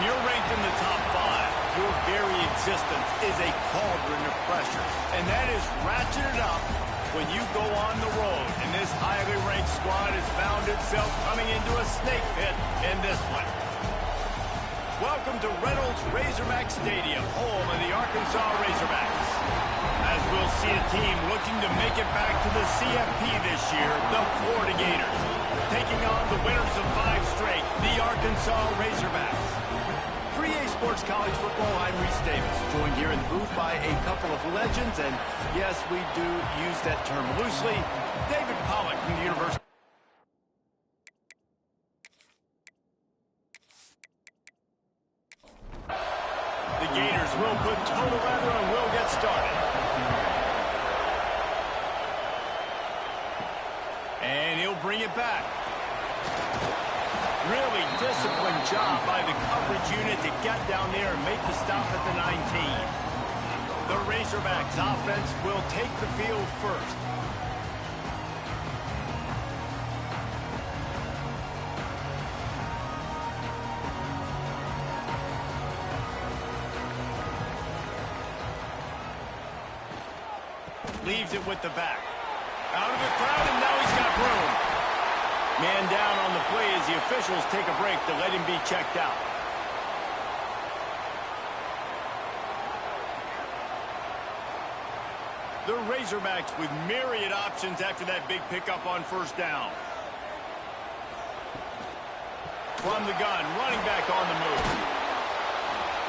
you're ranked in the top 5, your very existence is a cauldron of pressure. And that is ratcheted up when you go on the road. And this highly ranked squad has found itself coming into a snake pit in this one. Welcome to Reynolds Razorback Stadium, home of the Arkansas Razorbacks. As we'll see a team looking to make it back to the CFP this year, the Florida Gators, taking on the winners of 5 straight, the Arkansas Razorbacks. 3A Sports College Football, I'm Reese Davis, joined here in the booth by a couple of legends, and yes, we do use that term loosely. David Pollock from the University. The Gators will put total leather and will get started. And he'll bring it back. Really disciplined job by the coverage unit to get down there and make the stop at the 19. The Razorbacks offense will take the field first. Leaves it with the back. Out of the crowd, and now he's got room. Man down on the play as the officials take a break to let him be checked out. The Razorbacks with myriad options after that big pickup on first down. From the gun, running back on the move.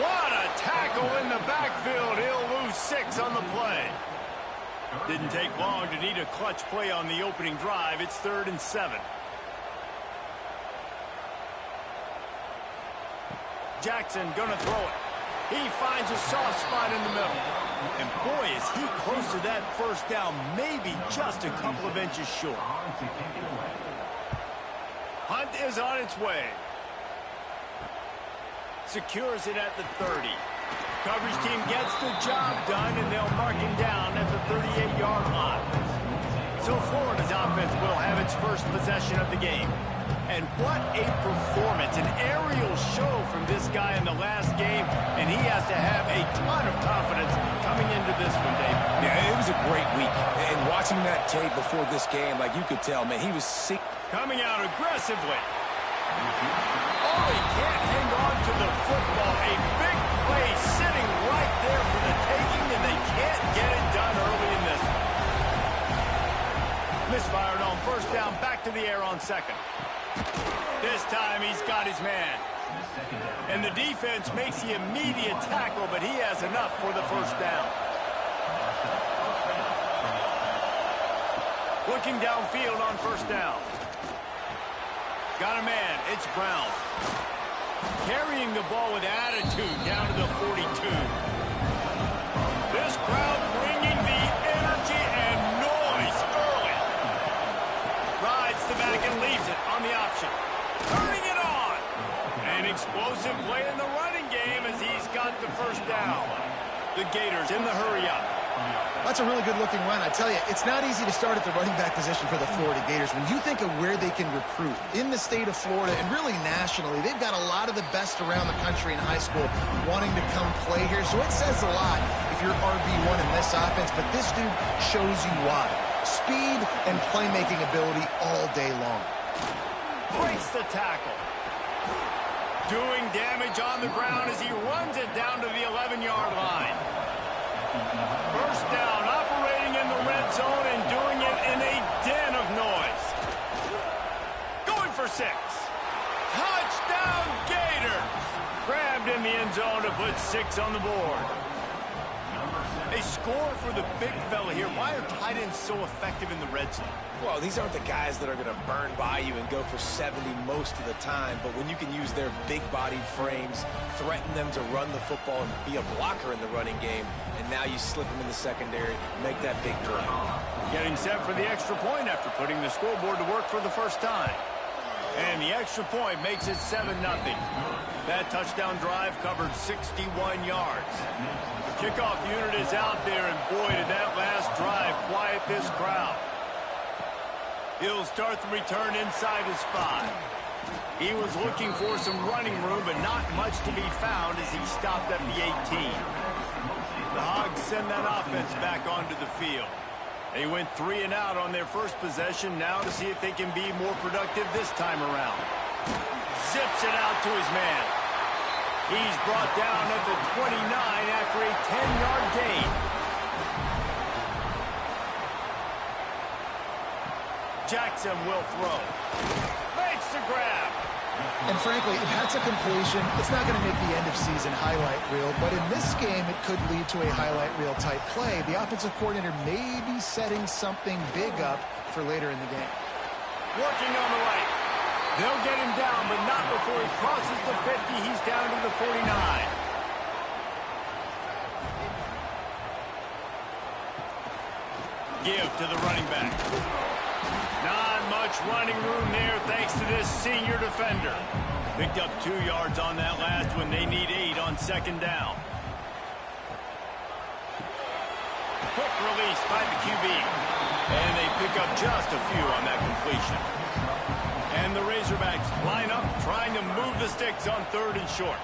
What a tackle in the backfield. He'll lose 6 on the play. Didn't take long to need a clutch play on the opening drive. It's 3rd and 7. Jackson gonna throw it. He finds a soft spot in the middle. And boy, is he close to that first down, maybe just a couple of inches short. Hunt is on its way. Secures it at the 30. Coverage team gets the job done, and they'll mark him down at the 38-yard line. So Florida's offense will have its first possession of the game. And what a performance, an aerial show from this guy in the last game, and he has to have a ton of confidence coming into this one, Dave. Yeah, it was a great week. And watching that tape before this game, like you could tell, man, he was sick. Coming out aggressively. Oh, he can't hang on to the football. A big play sitting right there for the taking, and they can't get it done early in this one. Misfired on first down, back to the air on second. This time he's got his man. And the defense makes the immediate tackle, but he has enough for the first down. Looking downfield on first down. Got a man, it's Brown. Carrying the ball with attitude down to the 42. This crowd bringing the energy and noise early. Rides the back and leaves it on the option. Turning it on. An explosive play in the running game as he's got the first down. The Gators in the hurry-up. That's a really good-looking run. I tell you, it's not easy to start at the running back position for the Florida Gators. When you think of where they can recruit in the state of Florida and really nationally, they've got a lot of the best around the country in high school wanting to come play here. So it says a lot if you're RB1 in this offense, but this dude shows you why. Speed and playmaking ability all day long. Breaks the tackle. Doing damage on the ground as he runs it down to the 11-yard line. First down, operating in the red zone and doing it in a den of noise. Going for 6. Touchdown, Gators! Grabbed in the end zone to put 6 on the board. A score for the big fella here. Why are tight ends so effective in the red zone? Well, these aren't the guys that are going to burn by you and go for 70 most of the time, but when you can use their big-bodied frames, threaten them to run the football and be a blocker in the running game, and now you slip them in the secondary, make that big play. Getting set for the extra point after putting the scoreboard to work for the first time. And the extra point makes it 7-0. That touchdown drive covered 61 yards. The kickoff unit is out there, and boy, did that last drive quiet this crowd. He'll start the return inside his 5. He was looking for some running room, but not much to be found as he stopped at the 18. The Hogs send that offense back onto the field. They went 3 and out on their first possession, now to see if they can be more productive this time around. Zips it out to his man. He's brought down at the 29 after a 10-yard gain. Jackson will throw. Makes the grab. And frankly, if that's a completion, it's not going to make the end-of-season highlight reel. But in this game, it could lead to a highlight reel-type play. The offensive coordinator may be setting something big up for later in the game. Working on the right. They'll get him down, but not before he crosses the 50. He's down to the 49. Give to the running back. Not much running room there thanks to this senior defender. Picked up 2 yards on that last one. They need 8 on second down. Quick release by the QB. And they pick up just a few on that completion. And the Razorbacks line up trying to move the sticks on 3rd and short.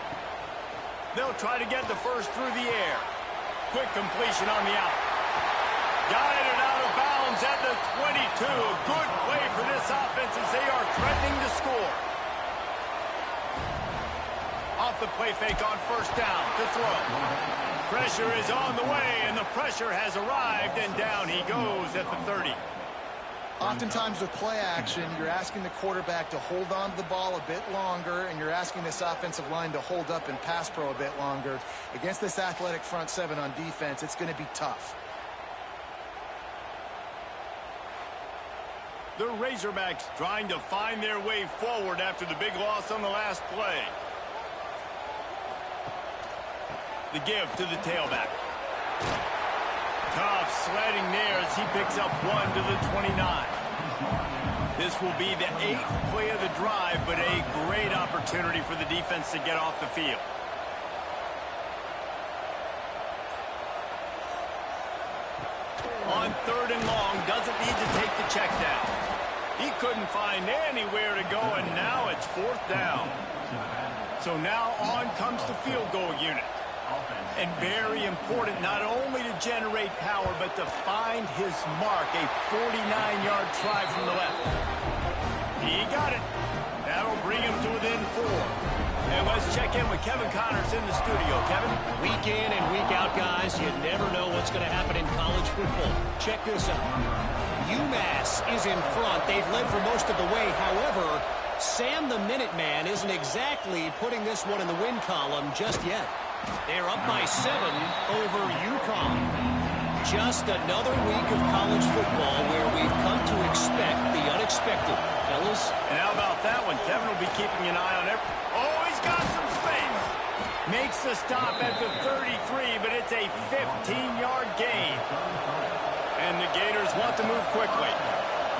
They'll try to get the first through the air. Quick completion on the out. Guided out of bounds at the 22. A good play for this offense as they are threatening to score. Off the play fake on first down to throw. Pressure is on the way, and the pressure has arrived, and down he goes at the 30. Oftentimes with play action, you're asking the quarterback to hold on to the ball a bit longer, and you're asking this offensive line to hold up in pass pro a bit longer. Against this athletic front 7 on defense, it's going to be tough. The Razorbacks trying to find their way forward after the big loss on the last play. The give to the tailback. Tough sledding there as he picks up 1 to the 29. This will be the 8th play of the drive, but a great opportunity for the defense to get off the field. On 3rd and long, doesn't need to take the check down. He couldn't find anywhere to go, and now it's 4th down. So now on comes the field goal unit. And very important not only to generate power, but to find his mark, a 49-yard try from the left. He got it. That'll bring him to within 4. And let's check in with Kevin Connors in the studio. Kevin? Week in and week out, guys, you never know what's going to happen in college football. Check this out. UMass is in front. They've led for most of the way. However, Sam the Minuteman isn't exactly putting this one in the win column just yet. They're up by 7 over UConn. Just another week of college football where we've come to expect the unexpected, fellas. And how about that one? Kevin will be keeping an eye on it. Oh, he's got some space. Makes the stop at the 33, but it's a 15-yard gain. And the Gators want to move quickly.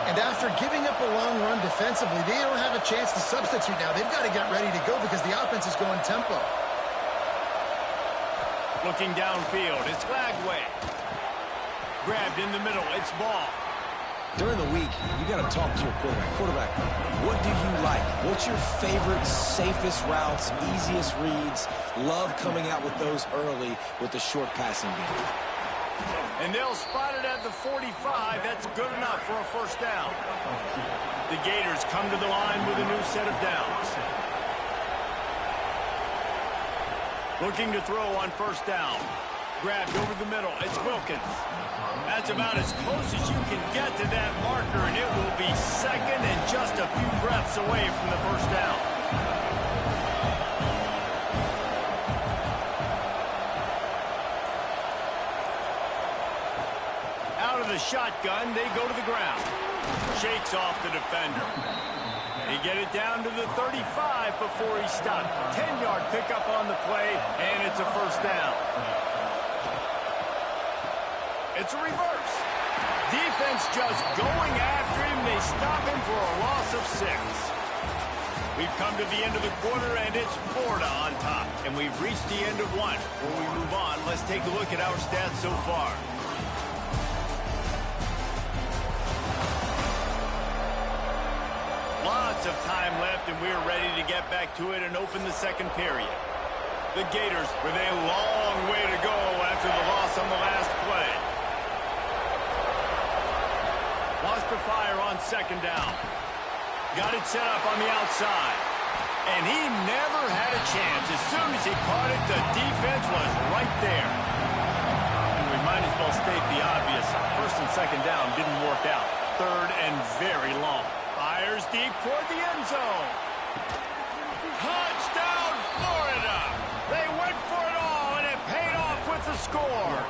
And after giving up a long run defensively, they don't have a chance to substitute now. They've got to get ready to go because the offense is going tempo. Looking downfield, it's Lagway. Grabbed in the middle, it's Ball. During the week, you got to talk to your quarterback. Quarterback, what do you like? What's your favorite, safest routes, easiest reads? Love coming out with those early with the short passing game. And they'll spot it at the 45. That's good enough for a first down. The Gators come to the line with a new set of downs. Looking to throw on first down. Grabbed over the middle. It's Wilkins. That's about as close as you can get to that marker, and it will be second and just a few breaths away from the first down. Out of the shotgun, they go to the ground. Shakes off the defender. They get it down to the 35 before he stopped. 10-yard pickup on the play, and it's a first down. It's a reverse. Defense just going after him. They stop him for a loss of 6. We've come to the end of the quarter, and it's Florida on top. And we've reached the end of 1. Before we move on, let's take a look at our stats so far. Lots of time left, and we're ready to get back to it and open the second period. The Gators with a long way to go after the loss on the last play. Wants to fire on second down. Got it set up on the outside. And he never had a chance. As soon as he caught it, the defense was right there. And we might as well state the obvious. First and second down didn't work out. Third and very long. Fires deep toward the end zone. Touchdown, Florida! They went for it all, and it paid off with the score.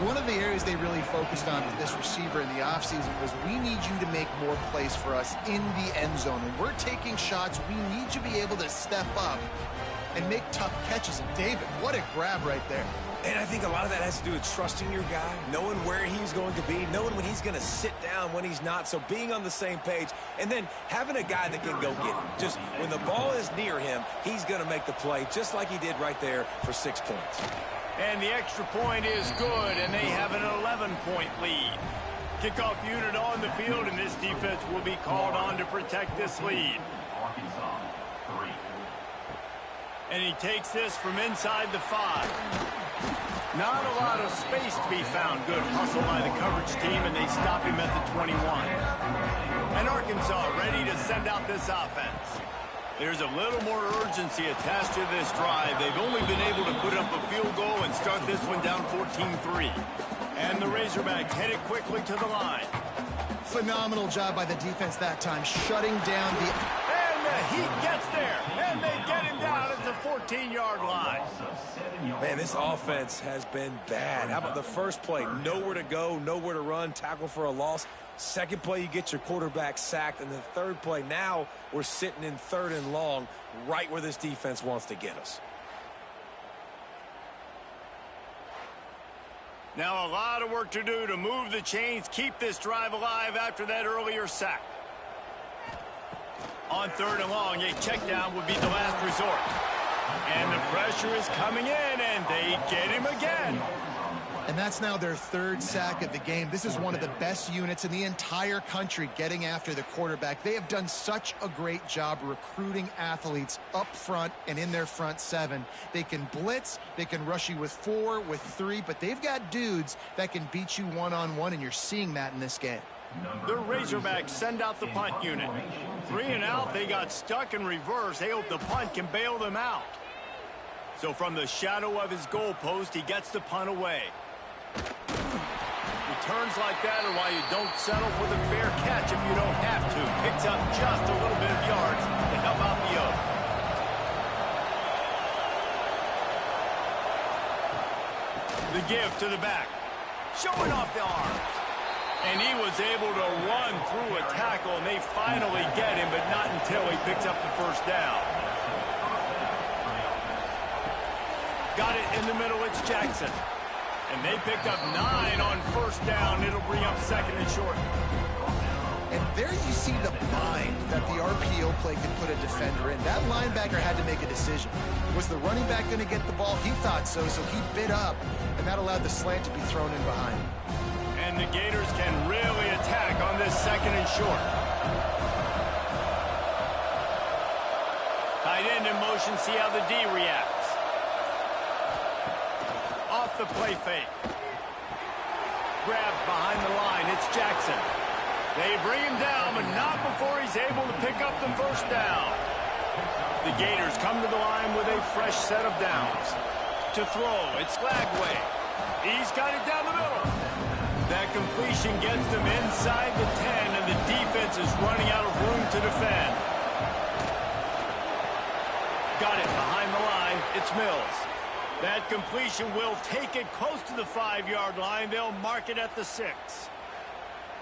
One of the areas they really focused on with this receiver in the offseason was we need you to make more plays for us in the end zone. When we're taking shots, we need you to be able to step up and make tough catches. And David, what a grab right there. And I think a lot of that has to do with trusting your guy, knowing where he's going to be, knowing when he's going to sit down, when he's not, so being on the same page, and then having a guy that can go get him. Just when the ball is near him, he's going to make the play, just like he did right there for 6 points. And the extra point is good, and they have an 11-point lead. Kickoff unit on the field, and this defense will be called on to protect this lead. And he takes this from inside the 5. Not a lot of space to be found. Good hustle by the coverage team, and they stop him at the 21. And Arkansas ready to send out this offense. There's a little more urgency attached to this drive. They've only been able to put up a field goal and start this one down 14-3. And the Razorbacks headed quickly to the line. Phenomenal job by the defense that time, shutting down the... And the Heat gets there, and they get him down at the 14-yard line. Man, this offense has been bad. How about the first play? Nowhere to go, nowhere to run, tackle for a loss. Second play, you get your quarterback sacked. And the third play, now we're sitting in third and long, right where this defense wants to get us. Now a lot of work to do to move the chains, keep this drive alive after that earlier sack. On third and long, a check down would be the last resort. And the pressure is coming in, and they get him again. And that's now their third sack of the game. This is one of the best units in the entire country getting after the quarterback. They have done such a great job recruiting athletes up front and in their front 7. They can blitz, they can rush you with 4, with 3, but they've got dudes that can beat you one-on-one, and you're seeing that in this game. The Razorbacks send out the punt unit. 3 and out, they got stuck in reverse. They hope the punt can bail them out. So from the shadow of his goalpost, he gets the punt away. Returns like that are why you don't settle for the fair catch if you don't have to. Picks up just a little bit of yards to help out the Oak. The give to the back. Showing off the arms. And he was able to run through a tackle, and they finally get him, but not until he picks up the first down. Got it in the middle, it's Jackson. And they picked up 9 on first down. It'll bring up second and short. And there you see the bind that the RPO play can put a defender in. That linebacker had to make a decision. Was the running back going to get the ball? He thought so, so he bid up, and that allowed the slant to be thrown in behind. And the Gators can really attack on this second and short. Tight end in motion, see how the D reacts. Off the play fake. Grabbed behind the line, it's Jackson. They bring him down, but not before he's able to pick up the first down. The Gators come to the line with a fresh set of downs. To throw, it's Lagway. He's got it down the middle. That completion gets them inside the 10, and the defense is running out of room to defend. Got it behind the line. It's Mills. That completion will take it close to the 5-yard line. They'll mark it at the 6.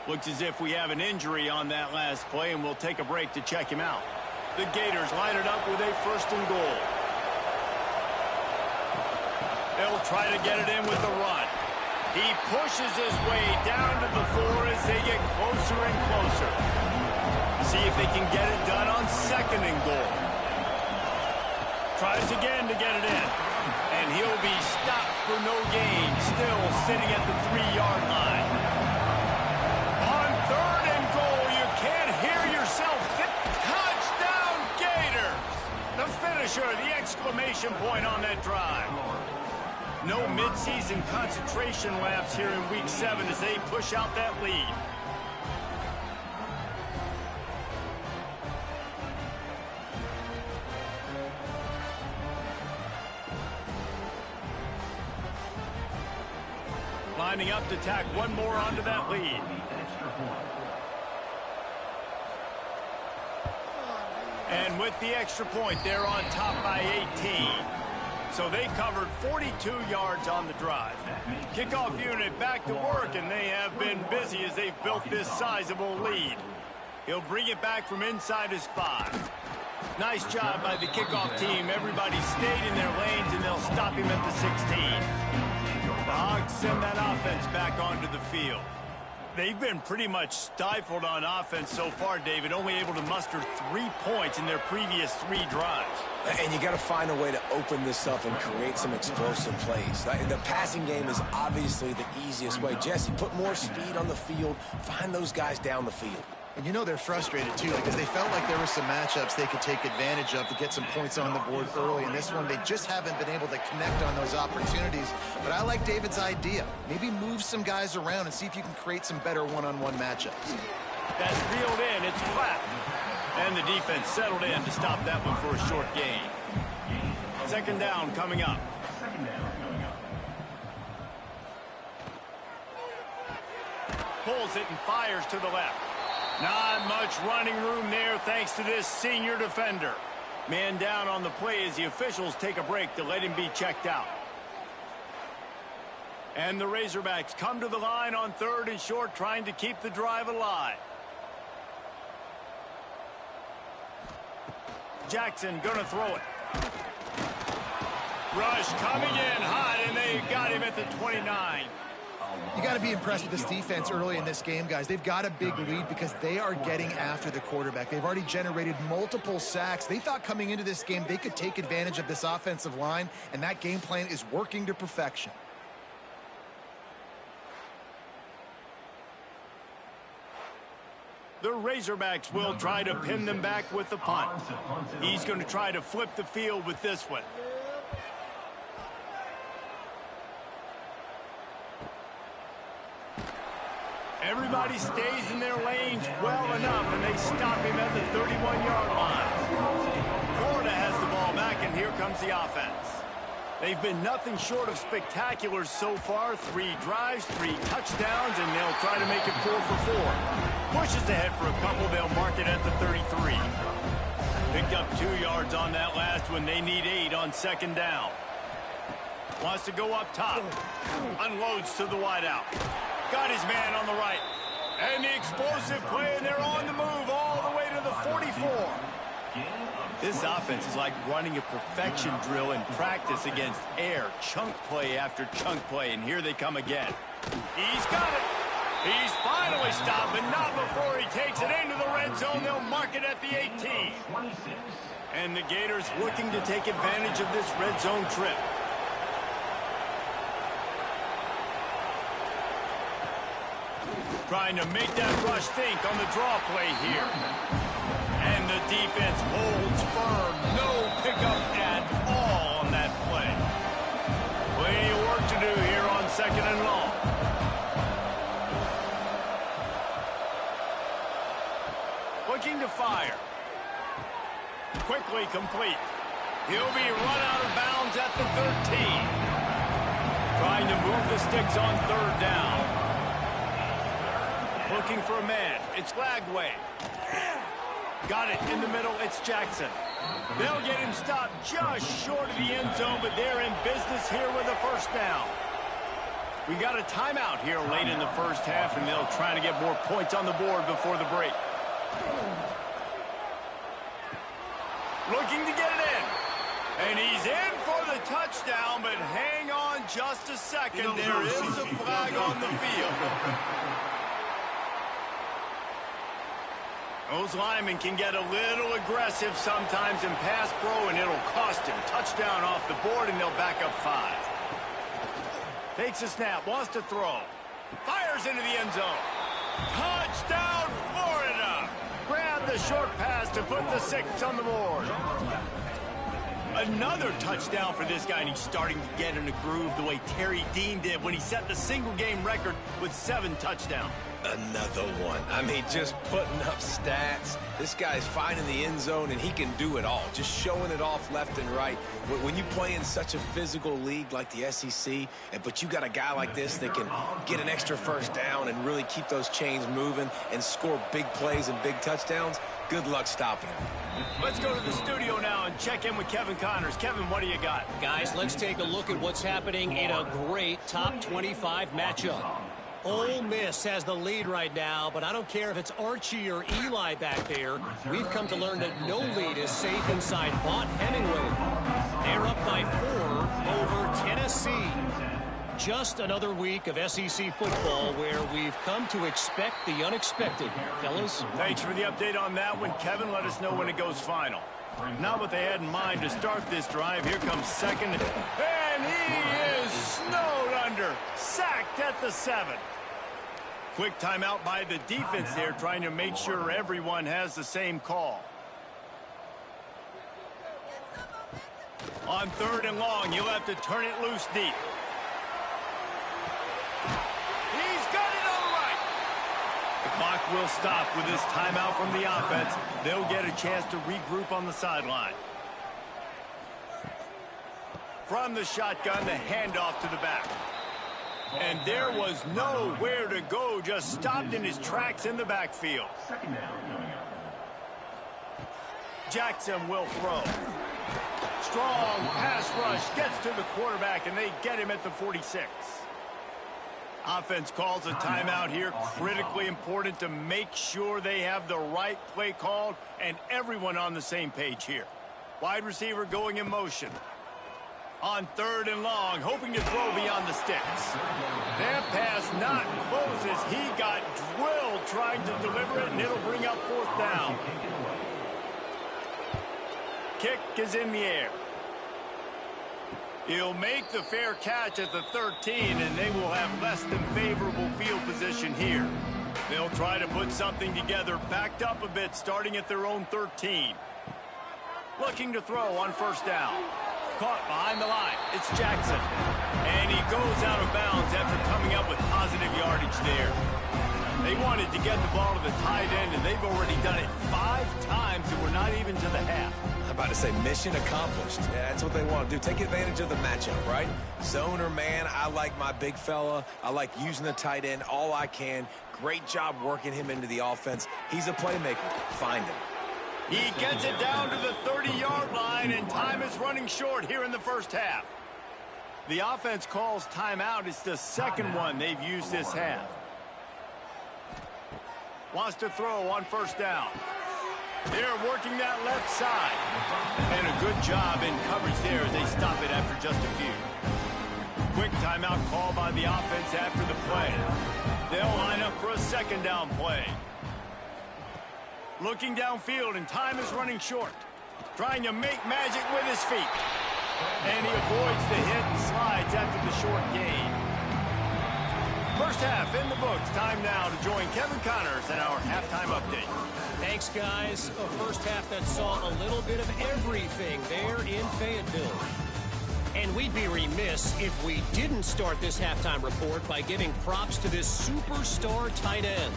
Looks as if we have an injury on that last play, and we'll take a break to check him out. The Gators line it up with a first and goal. They'll try to get it in with the run. He pushes his way down to the 4 as they get closer and closer. See if they can get it done on second and goal. Tries again to get it in. And he'll be stopped for no gain, still sitting at the 3-yard line. On third and goal, you can't hear your exclamation point on that drive. No midseason concentration laps here in Week 7 as they push out that lead. Lining up to tack one more onto that lead. And with the extra point, they're on top by 18. So they covered 42 yards on the drive. Kickoff unit back to work, and they have been busy as they've built this sizable lead. He'll bring it back from inside his 5. Nice job by the kickoff team. Everybody stayed in their lanes, and they'll stop him at the 16. The Hogs send that offense back onto the field. They've been pretty much stifled on offense so far, David, only able to muster 3 points in their previous 3 drives. And you got to find a way to open this up and create some explosive plays. The passing game is obviously the easiest way. Jesse, put more speed on the field. Find those guys down the field. And you know they're frustrated, too, because they felt like there were some matchups they could take advantage of to get some points on the board early. In this one, they just haven't been able to connect on those opportunities. But I like David's idea. Maybe move some guys around and see if you can create some better one-on-one matchups. That's reeled in. It's flat. And the defense settled in to stop that one for a short gain. Second down coming up. Pulls it and fires to the left. Not much running room there thanks to this senior defender. Man down on the play as the officials take a break to let him be checked out. And the Razorbacks come to the line on 3rd and short, trying to keep the drive alive. Jackson gonna throw it. Rush coming in hot, and they got him at the 29. You got to be impressed with this defense early in this game, guys. They've got a big lead because they are getting after the quarterback. They've already generated multiple sacks. They thought coming into this game they could take advantage of this offensive line, and that game plan is working to perfection. The Razorbacks will try to pin them back with the punt. He's going to try to flip the field with this one. Everybody stays in their lanes well enough, and they stop him at the 31-yard line. Florida has the ball back, and here comes the offense. They've been nothing short of spectacular so far. 3 drives, 3 touchdowns, and they'll try to make it 4 for 4. Pushes ahead for a couple. They'll mark it at the 33. Picked up 2 yards on that last one. They need 8 on second down. Wants to go up top. Unloads to the wideout. Got his man on the right. And the explosive play, and they're on the move all the way to the 44. This offense is like running a perfection drill in practice against air. Chunk play after chunk play, and here they come again. He's got it. He's finally stopped, but not before he takes it into the red zone. They'll mark it at the 18. And the Gators looking to take advantage of this red zone trip. Trying to make that rush think on the draw play here. And the defense holds firm. No pickup at all on that play. Plenty of work to do here on 2nd and long. Looking to fire. Quickly complete. He'll be run out of bounds at the 13. Trying to move the sticks on 3rd down. Looking for a man. It's Lagway. Got it in the middle. It's Jackson. They'll get him stopped just short of the end zone, but they're in business here with a 1st down. We got a timeout here late in the first half, and they'll try to get more points on the board before the break. Looking to get it in. And he's in for the touchdown, but hang on just a second. There is a flag on the field. Those linemen can get a little aggressive sometimes in pass pro, and it'll cost him. Touchdown off the board, and they'll back up 5. Takes a snap, wants to throw. Fires into the end zone. Touchdown, Florida! Grab the short pass to put the 6 on the board. Another touchdown for this guy, and he's starting to get in a groove the way Terry Dean did when he set the single-game record with 7 touchdowns. Another one. I mean, just putting up stats. This guy's finding the end zone, and he can do it all. Just showing it off left and right. When you play in such a physical league like the SEC, but you got a guy like this that can get an extra first down and really keep those chains moving and score big plays and big touchdowns, good luck stopping him. Let's go to the studio now and check in with Kevin Connors. Kevin, what do you got? Guys, let's take a look at what's happening in a great top 25 matchup. Ole Miss has the lead right now, but I don't care if it's Archie or Eli back there. We've come to learn that no lead is safe inside Vaught Hemingway. They're up by 4 over Tennessee. Just another week of SEC football where we've come to expect the unexpected. Fellas? Thanks for the update on that one, Kevin. Let us know when it goes final. Not what they had in mind to start this drive. Here comes second. And he is snowed under. Sacked at the 7. Quick timeout by the defense there, trying to make sure everyone has the same call. On 3rd and long, you'll have to turn it loose deep. He's got it all right. The clock will stop with this timeout from the offense. They'll get a chance to regroup on the sideline. From the shotgun, the handoff to the back. And there was nowhere to go, just stopped in his tracks in the backfield. Jackson will throw. Strong pass rush gets to the quarterback, and they get him at the 46. Offense calls a timeout here. Critically important to make sure they have the right play called and everyone on the same page here. Wide receiver going in motion. On 3rd and long, hoping to throw beyond the sticks. That pass not close as he got drilled trying to deliver it, and it'll bring up 4th down. Kick is in the air. He'll make the fair catch at the 13, and they will have less than favorable field position here. They'll try to put something together, backed up a bit, starting at their own 13. Looking to throw on 1st down. Caught behind the line. It's Jackson. And he goes out of bounds after coming up with positive yardage there. They wanted to get the ball to the tight end, and they've already done it 5 times, and we're not even to the half. I'm about to say mission accomplished. Yeah, that's what they want to do. Take advantage of the matchup, right? Zone or man, I like my big fella. I like using the tight end all I can. Great job working him into the offense. He's a playmaker. Find him. He gets it down to the 30-yard line, and time is running short here in the 1st half. The offense calls timeout. It's the 2nd one they've used this half. Wants to throw on 1st down. They're working that left side. And a good job in coverage there as they stop it after just a few. Quick timeout call by the offense after the play. They'll line up for a 2nd down play. Looking downfield, and time is running short. Trying to make magic with his feet. And he avoids the hit and slides after the short gain. 1st half in the books. Time now to join Kevin Connors in our halftime update. Thanks, guys. A 1st half that saw a little bit of everything there in Fayetteville. And we'd be remiss if we didn't start this halftime report by giving props to this superstar tight end.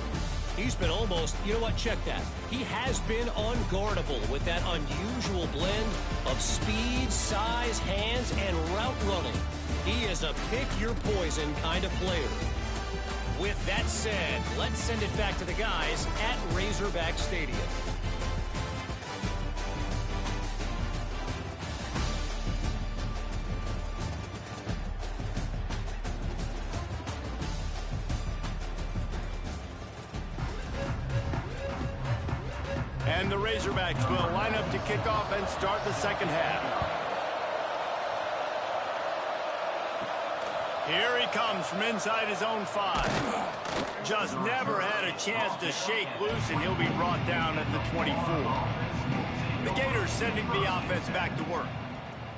He's been almost, you know what, check that. He has been unguardable with that unusual blend of speed, size, hands, and route running. He is a pick-your-poison kind of player. With that said, let's send it back to the guys at Razorback Stadium. And the Razorbacks will line up to kick off and start the 2nd half. Here he comes from inside his own 5. Just never had a chance to shake loose, and he'll be brought down at the 24. The Gators sending the offense back to work.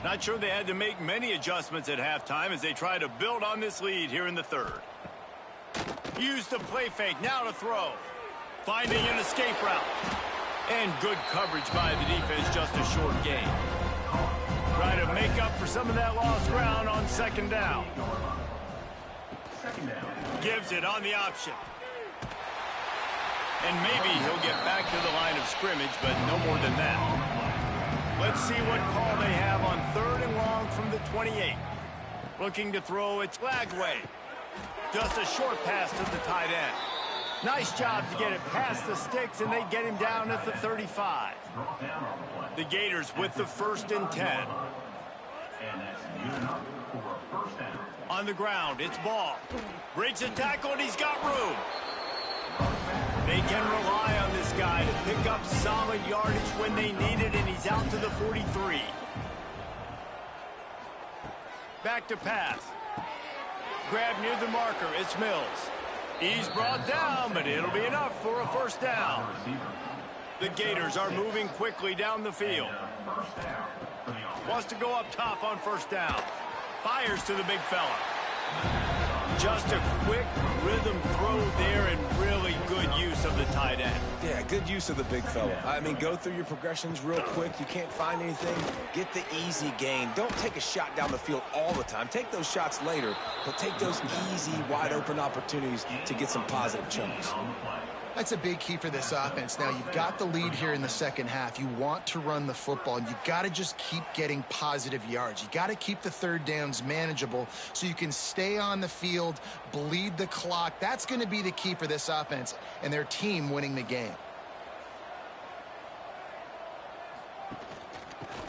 Not sure they had to make many adjustments at halftime as they try to build on this lead here in the 3rd. Use the play fake, now to throw. Finding an escape route. And good coverage by the defense, just a short gain. Try to make up for some of that lost ground on second down. Gives it on the option. And maybe he'll get back to the line of scrimmage, but no more than that. Let's see what call they have on 3rd and long from the 28. Looking to throw, it's Lagway. Just a short pass to the tight end. Nice job to get it past the sticks, and they get him down at the 35. The Gators with the 1st and 10. On the ground, it's Ball. Breaks a tackle, and he's got room. They can rely on this guy to pick up solid yardage when they need it, and he's out to the 43. Back to pass. Grab near the marker, it's Mills. He's brought down, but it'll be enough for a 1st down. The Gators are moving quickly down the field. Wants to go up top on 1st down. Fires to the big fella. Just a quick rhythm throw there and really good use of the tight end. Yeah, good use of the big fella. I mean, go through your progressions real quick. You can't find anything. Get the easy gain. Don't take a shot down the field all the time. Take those shots later, but take those easy, wide-open opportunities to get some positive chunks. That's a big key for this offense. Now, you've got the lead here in the second half. You want to run the football, and you got to just keep getting positive yards. You got to keep the 3rd downs manageable so you can stay on the field, bleed the clock. That's going to be the key for this offense and their team winning the game.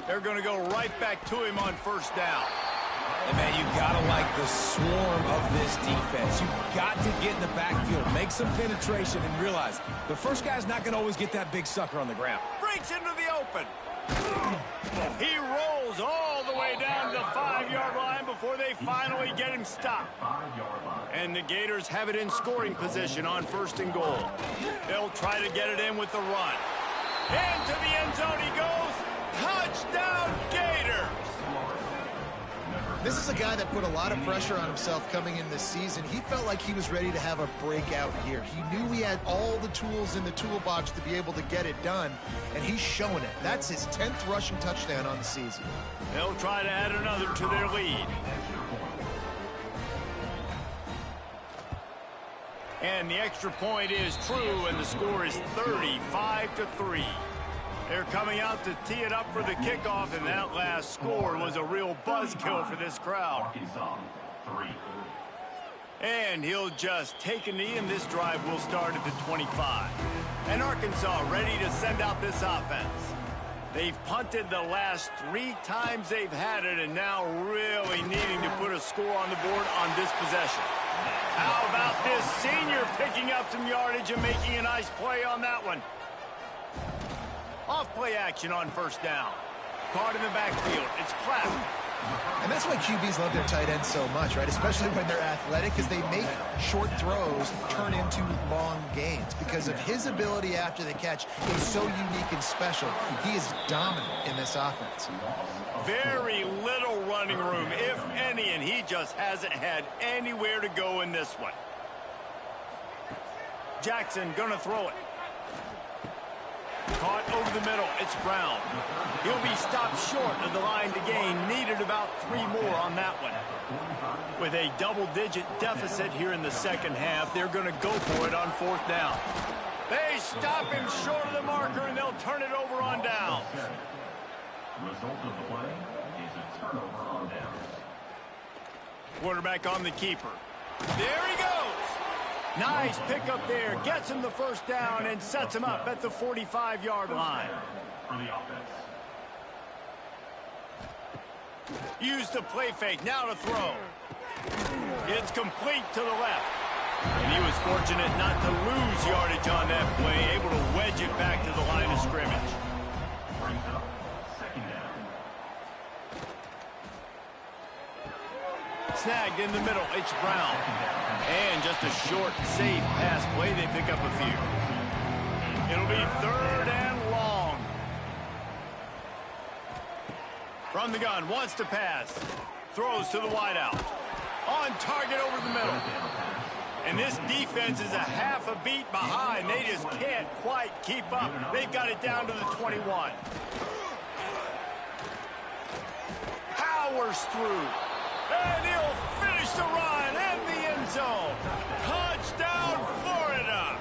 They're going to go right back to him on 1st down. And, man, you got to like the swarm of this defense. You've got to get in the backfield, make some penetration, and realize the first guy's not going to always get that big sucker on the ground. Breaks into the open. He rolls all the way down to the 5-yard line before they finally get him stopped. And the Gators have it in scoring position on 1st and goal. They'll try to get it in with the run. Into the end zone he goes. Touchdown, Gators! This is a guy that put a lot of pressure on himself coming in this season. He felt like he was ready to have a breakout year. He knew he had all the tools in the toolbox to be able to get it done, and he's showing it. That's his 10th rushing touchdown on the season. They'll try to add another to their lead. And the extra point is true, and the score is 35-3. They're coming out to tee it up for the kickoff, and that last score was a real buzzkill for this crowd. And he'll just take a knee, and this drive will start at the 25. And Arkansas ready to send out this offense. They've punted the last 3 times they've had it, and now really needing to put a score on the board on this possession. How about this senior picking up some yardage and making a nice play on that one? Off-play action on 1st down. Caught in the backfield. It's Platt. And that's why QBs love their tight ends so much, right? Especially when they're athletic, because they make short throws turn into long gains. Because of his ability after the catch, he's so unique and special. He is dominant in this offense. Very little running room, if any, and he just hasn't had anywhere to go in this one. Jackson gonna throw it. Caught over the middle. It's Brown. He'll be stopped short of the line to gain. Needed about 3 more on that one. With a double-digit deficit here in the second half, they're going to go for it on 4th down. They stop him short of the marker, and they'll turn it over on downs. Result of the play is a turnover on downs. Quarterback on the keeper. There he goes. Nice pickup there. Gets him the 1st down and sets him up at the 45-yard line. For the offense. Use the play fake. Now to throw. It's complete to the left. And he was fortunate not to lose yardage on that play. Able to wedge it back to the line of scrimmage. Brings up 2nd down. Snagged in the middle. It's Brown. And just a short, safe pass play. They pick up a few. It'll be 3rd and long. From the gun. Wants to pass. Throws to the wideout. On target over the middle. And this defense is a half a beat behind. They just can't quite keep up. They've got it down to the 21. powers through. And he'll finish the run in the end zone. Touchdown, Florida.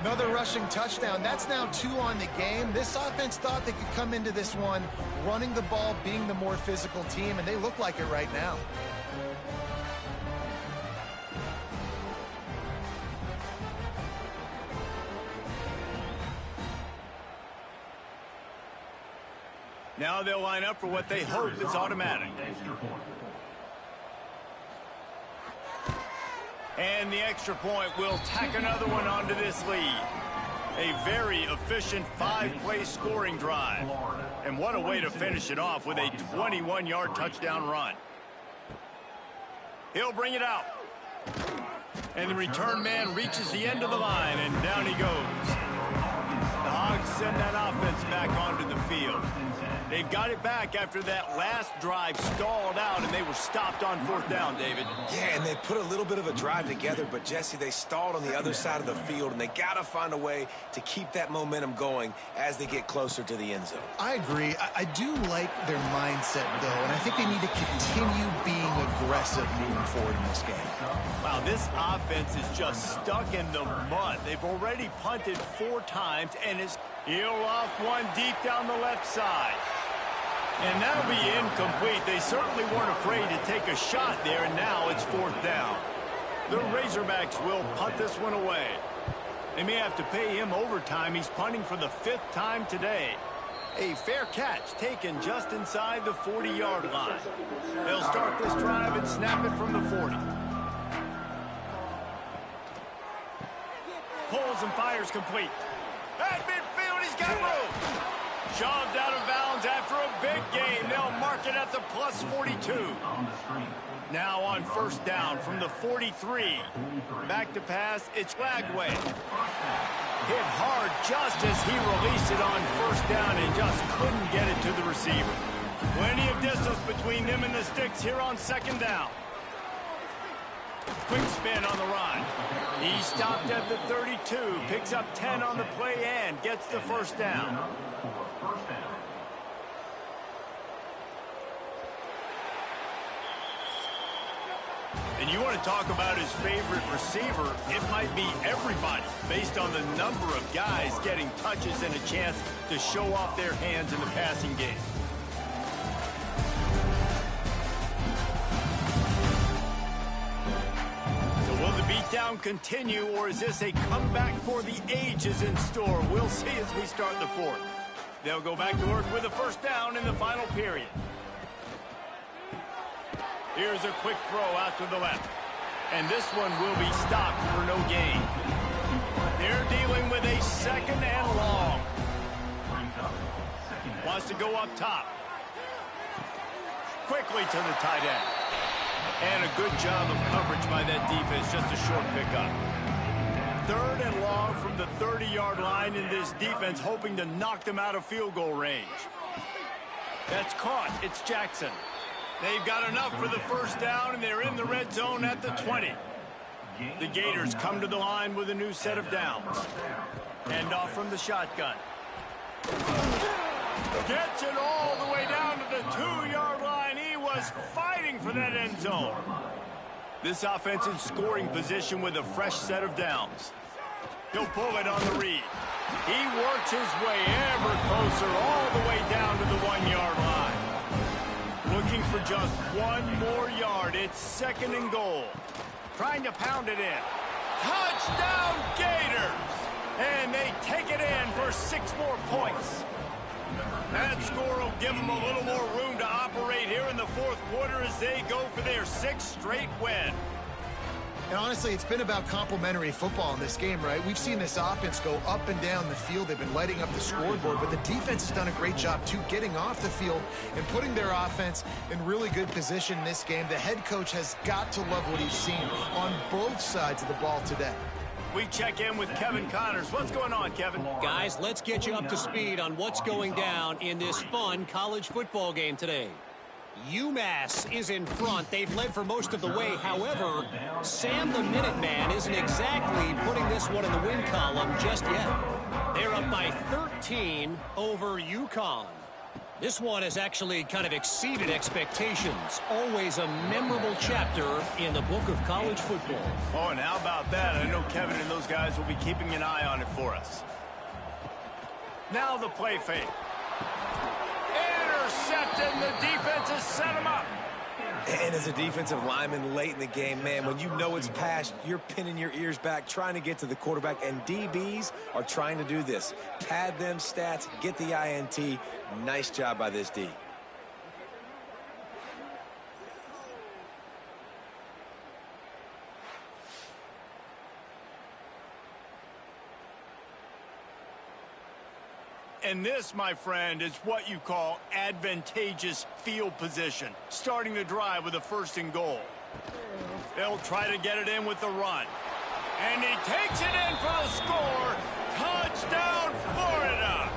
Another rushing touchdown. That's now 2 on the game. This offense thought they could come into this one running the ball, being the more physical team, and they look like it right now. Now they'll line up for what they hope is automatic. And the extra point will tack another one onto this lead. A very efficient 5-play scoring drive. And what a way to finish it off with a 21-yard touchdown run. He'll bring it out. And the return man reaches the end of the line, and down he goes. The Hogs send that offense back onto the field. They've got it back after that last drive stalled out, and they were stopped on 4th down, David. Yeah, and they put a little bit of a drive together, but, Jesse, they stalled on the other side of the field, and they got to find a way to keep that momentum going as they get closer to the end zone. I agree. I do like their mindset, though, and I think they need to continue being aggressive moving forward in this game. Wow, this offense is just stuck in the mud. They've already punted 4 times, and he'll off one deep down the left side. And that'll be incomplete. They certainly weren't afraid to take a shot there, and now it's 4th down. The Razorbacks will punt this one away. They may have to pay him overtime. He's punting for the 5th time today. A fair catch taken just inside the 40-yard line. They'll start this drive and snap it from the 40. Pulls and fires complete. At midfield, he's got room. Shoved out of bounds after a big game. They'll mark it at the plus 42. Now on 1st down from the 43. Back to pass, it's Lagway. Hit hard just as he released it on 1st down and just couldn't get it to the receiver. Plenty of distance between them and the sticks here on 2nd down. Quick spin on the run. He stopped at the 32, picks up 10 on the play and gets the 1st down. And you want to talk about his favorite receiver, it might be everybody, based on the number of guys getting touches and a chance to show off their hands in the passing game. Beatdown continue, or is this a comeback for the ages in store? We'll see as we start the 4th. They'll go back to work with a 1st down in the final period. Here's a quick throw out to the left. And this one will be stopped for no gain. They're dealing with a 2nd and long. Wants to go up top. Quickly to the tight end. And a good job of coverage by that defense, just a short pickup. 3rd and long from the 30-yard line, in this defense hoping to knock them out of field goal range. That's caught. It's Jackson. They've got enough for the 1st down, and they're in the red zone at the 20. The Gators come to the line with a new set of downs. Hand off from the shotgun. Gets it all the way down to the 2-yard line. He was fighting for that end zone. This offense in scoring position with a fresh set of downs. He'll pull it on the read. He works his way ever closer all the way down to the 1-yard line. Looking for just 1 more yard. It's 2nd and goal. Trying to pound it in. Touchdown, Gators! And they take it in for 6 more points. That score will give them a little more room to operate here in the 4th quarter as they go for their 6th straight win. And honestly, it's been about complementary football in this game, right? We've seen this offense go up and down the field. They've been lighting up the scoreboard, but the defense has done a great job, too, getting off the field and putting their offense in really good position in this game. The head coach has got to love what he's seen on both sides of the ball today. We check in with Kevin Connors. What's going on, Kevin? Guys, let's get you up to speed on what's going down in this fun college football game today. UMass is in front. They've led for most of the way. However, Sam the Minuteman isn't exactly putting this one in the win column just yet. They're up by 13 over UConn. This one has actually kind of exceeded expectations. Always a memorable chapter in the book of college football. Oh, and how about that? I know Kevin and those guys will be keeping an eye on it for us. Now the play fake. Intercepted, the defense has set him up. And as a defensive lineman late in the game, man, when you know it's passed, you're pinning your ears back, trying to get to the quarterback, and DBs are trying to do this. Pad them stats, get the INT. Nice job by this D. And this, my friend, is what you call advantageous field position. Starting the drive with a 1st and goal. They'll try to get it in with the run. And he takes it in for the score. Touchdown, Florida!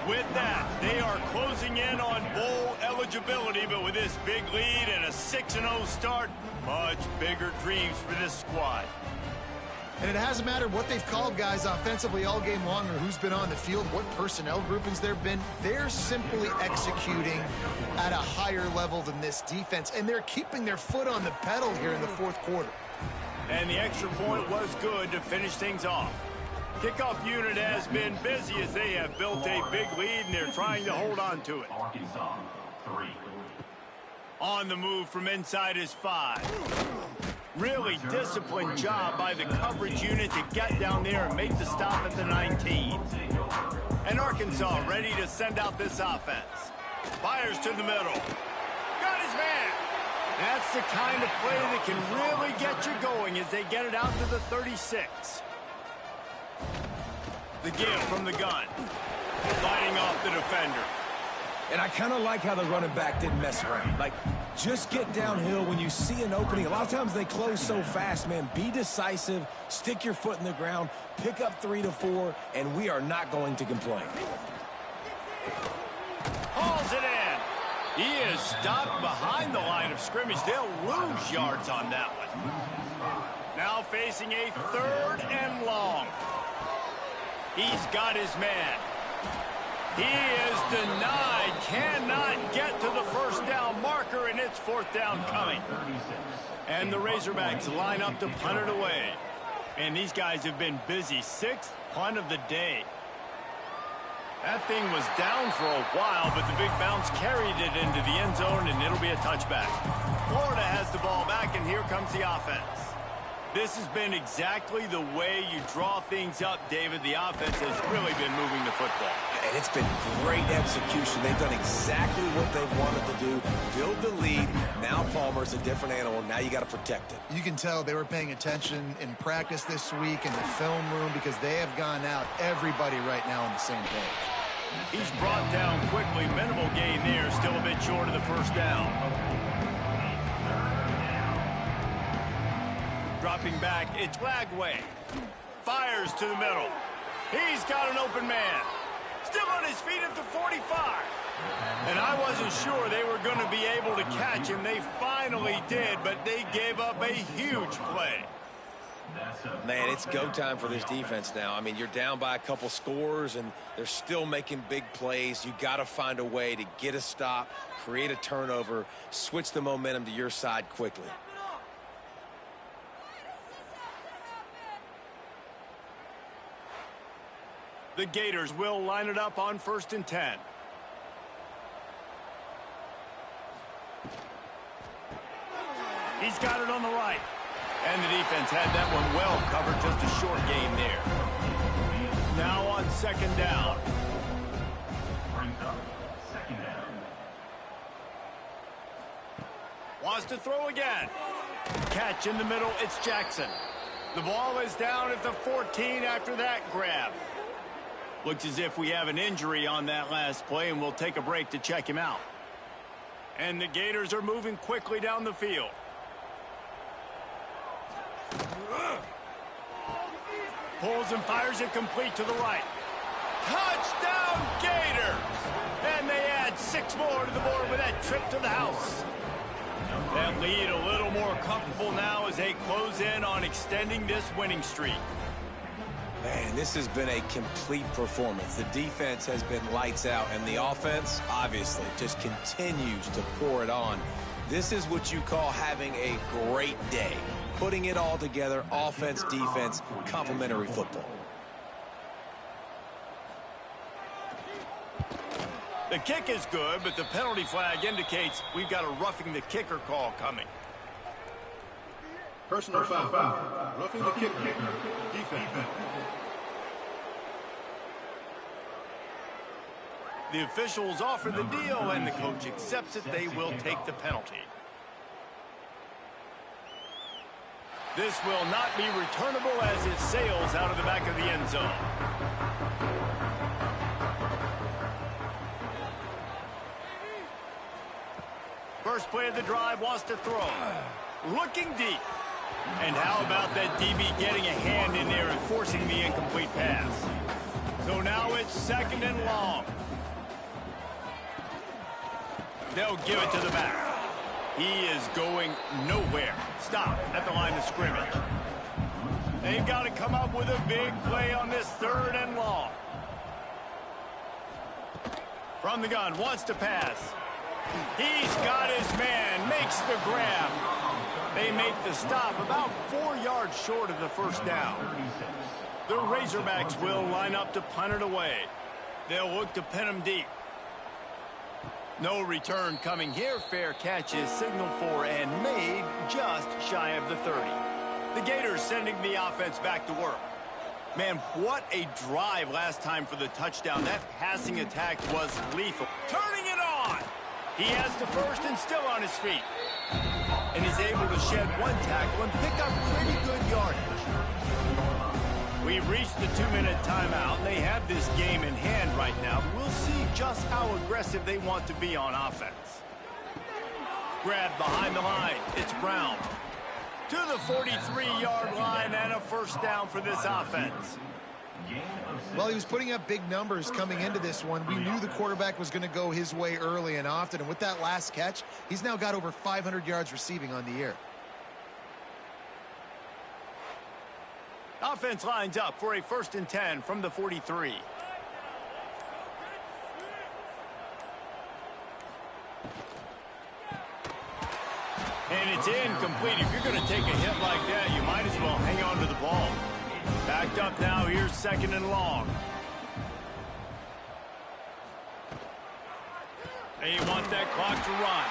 With that, they are closing in on bowl eligibility, but with this big lead and a 6-0 start, much bigger dreams for this squad. And it hasn't mattered what they've called guys offensively all game long or who's been on the field, what personnel groupings there have been. They're simply executing at a higher level than this defense, and they're keeping their foot on the pedal here in the 4th quarter. And the extra point was good to finish things off. Kickoff unit has been busy as they have built a big lead, and they're trying to hold on to it. Arkansas, 3. On the move from inside his 5. Really disciplined job by the coverage unit to get down there and make the stop at the 19. And Arkansas ready to send out this offense. Fires to the middle. Got his man. That's the kind of play that can really get you going as they get it out to the 36. The give from the gun. Fighting off the defender. And I kind of like how the running back didn't mess around. Like, just get downhill when you see an opening. A lot of times they close so fast, man. Be decisive, stick your foot in the ground, pick up 3 to 4, and we are not going to complain. Hauls it in. He is stopped behind the line of scrimmage. They'll lose yards on that one. Now facing a 3rd and long. He's got his man. He is denied, cannot get to the 1st down marker, and it's 4th down coming. And the Razorbacks line up to punt it away. And these guys have been busy. 6th punt of the day. That thing was down for a while, but the big bounce carried it into the end zone, and it'll be a touchback. Florida has the ball back, and here comes the offense. This has been exactly the way you draw things up, David. The offense has really been moving the football. And it's been great execution. They've done exactly what they've wanted to do. Build the lead. Now Palmer's a different animal. Now you got to protect it. You can tell they were paying attention in practice this week in the film room because they have gone out, everybody right now on the same page. He's brought down quickly. Minimal gain there. Still a bit short of the 1st down. Dropping back, it's Lagway. Fires to the middle. He's got an open man. Still on his feet at the 45. And I wasn't sure they were going to be able to catch him. They finally did, but they gave up a huge play. Man, it's go time for this defense now. I mean, you're down by a couple scores, and they're still making big plays. You got to find a way to get a stop, create a turnover, switch the momentum to your side quickly. The Gators will line it up on 1st and 10. He's got it on the right. And the defense had that one well covered. Just a short gain there. Now on 2nd down. Brings up 2nd down. Wants to throw again. Catch in the middle. It's Jackson. The ball is down at the 14 after that grab. Looks as if we have an injury on that last play, and we'll take a break to check him out. And the Gators are moving quickly down the field. Pulls and fires it complete to the right. Touchdown, Gators! And they add 6 more to the board with that trip to the house. That lead a little more comfortable now as they close in on extending this winning streak. Man, this has been a complete performance. The defense has been lights out, and the offense, obviously, just continues to pour it on. This is what you call having a great day. Putting it all together, offense, defense, complementary football. The kick is good, but the penalty flag indicates we've got a roughing the kicker call coming. Personal foul. Roughing the kicker. Defense. The officials offer the deal, and the coach accepts it. They will take the penalty. This will not be returnable as it sails out of the back of the end zone. First play of the drive, wants to throw. Looking deep. And how about that DB getting a hand in there and forcing the incomplete pass? So now it's 2nd and long. They'll give it to the back. He is going nowhere. Stop at the line of scrimmage. They've got to come up with a big play on this 3rd and long. From the gun, wants to pass. He's got his man, makes the grab. They make the stop about 4 yards short of the first down. The Razorbacks will line up to punt it away. They'll look to pin him deep. No return coming here. Fair catch is signaled for and made just shy of the 30. The Gators sending the offense back to work. Man, what a drive last time for the touchdown. That passing attack was lethal. Turning it on! He has the first and still on his feet. And he's able to shed one tackle and pick up pretty good yardage. We've reached the 2-minute timeout, and they have this game in hand right now. We'll see just how aggressive they want to be on offense. Grab behind the line. It's Brown. To the 43-yard line and a first down for this offense. Well, he was putting up big numbers coming into this one. We knew the quarterback was going to go his way early and often. And with that last catch, he's now got over 500 yards receiving on the year. Offense lines up for a 1st and 10 from the 43. And it's incomplete. If you're going to take a hit like that, you might as well hang on to the ball. Backed up now. Here's 2nd and long. They want that clock to run.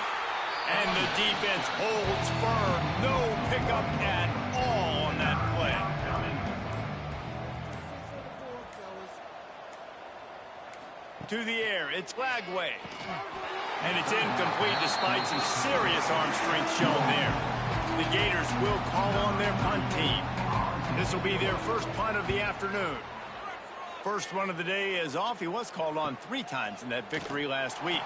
And the defense holds firm. No pickup at all on that play. To the air. It's Lagway. And it's incomplete despite some serious arm strength shown there. The Gators will call on their punt team. This will be their first punt of the afternoon. First one of the day is off. He was called on 3 times in that victory last week.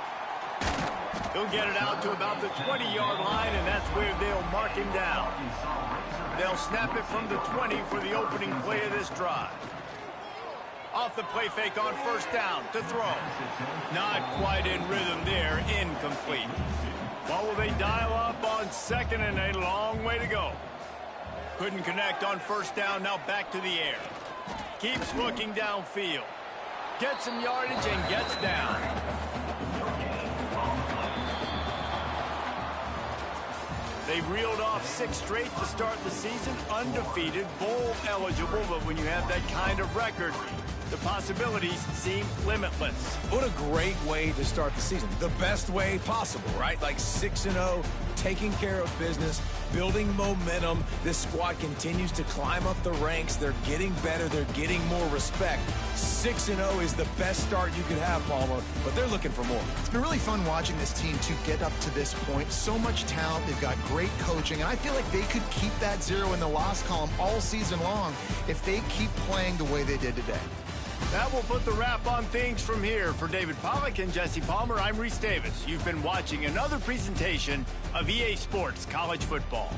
He'll get it out to about the 20-yard line, and that's where they'll mark him down. They'll snap it from the 20 for the opening play of this drive. Off the play fake on first down to throw. Not quite in rhythm there. Incomplete. What will they dial up on 2nd and a long way to go? Couldn't connect on first down. Now back to the air. Keeps looking downfield. Gets some yardage and gets down. They've reeled off 6 straight to start the season. Undefeated, bowl eligible, but when you have that kind of record, the possibilities seem limitless. What a great way to start the season. The best way possible, right? Like 6-0, taking care of business, building momentum. This squad continues to climb up the ranks. They're getting better. They're getting more respect. 6-0 is the best start you could have, Palmer, but they're looking for more. It's been really fun watching this team to get up to this point. So much talent. They've got great coaching, and I feel like they could keep that 0 in the loss column all season long if they keep playing the way they did today. That will put the wrap on things from here. For David Pollack and Jesse Palmer, I'm Reese Davis. You've been watching another presentation of EA Sports College Football.